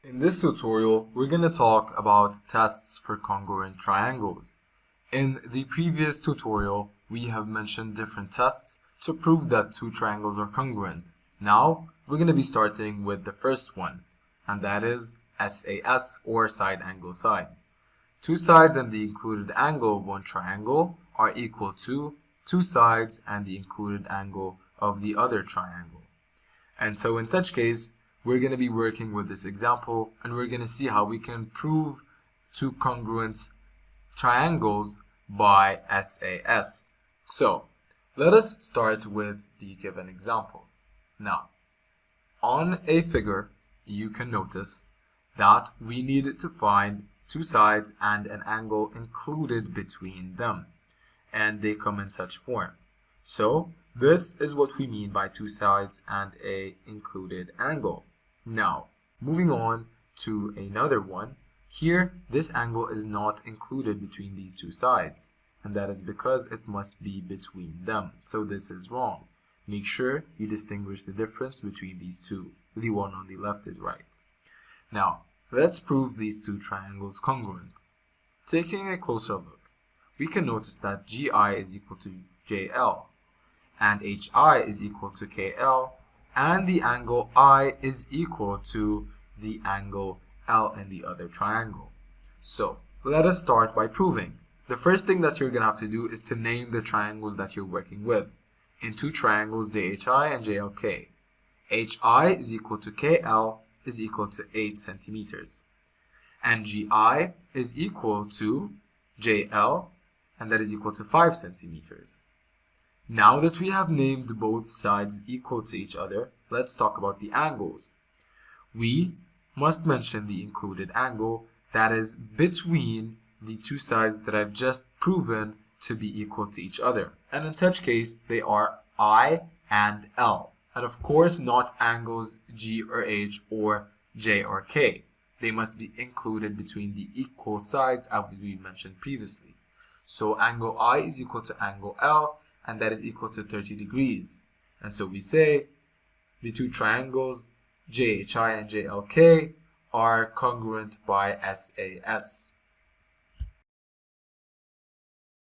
In this tutorial, we're going to talk about tests for congruent triangles. In the previous tutorial, we have mentioned different tests to prove that two triangles are congruent. Now, we're going to be starting with the first one, and that is SAS, or side angle side. Two sides and the included angle of one triangle are equal to two sides and the included angle of the other triangle. And so in such case, we're going to be working with this example, and we're going to see how we can prove two congruent triangles by SAS. So let us start with the given example. Now, on a figure, you can notice that we need to find two sides and an angle included between them, and they come in such form. So this is what we mean by two sides and a included angle. Now, moving on to another one, here this angle is not included between these two sides, and that is because it must be between them. So this is wrong. Make sure you distinguish the difference between these two. The one on the left is right. Now, let's prove these two triangles congruent. Taking a closer look, we can notice that GI is equal to JL, and HI is equal to KL, and the angle I is equal to the angle L in the other triangle. So let us start by proving. The first thing that you're going to have to do is to name the triangles that you're working with. In two triangles, JHI and JLK. HI is equal to KL is equal to 8 centimeters. And GI is equal to JL, and that is equal to 5 centimeters. Now that we have named both sides equal to each other, let's talk about the angles. We must mention the included angle that is between the two sides that I've just proven to be equal to each other. And in such case, they are I and L. And of course, not angles G or H or J or K. They must be included between the equal sides as we mentioned previously. So angle I is equal to angle L, and that is equal to 30 degrees. And so we say the two triangles JHI and JLK are congruent by SAS.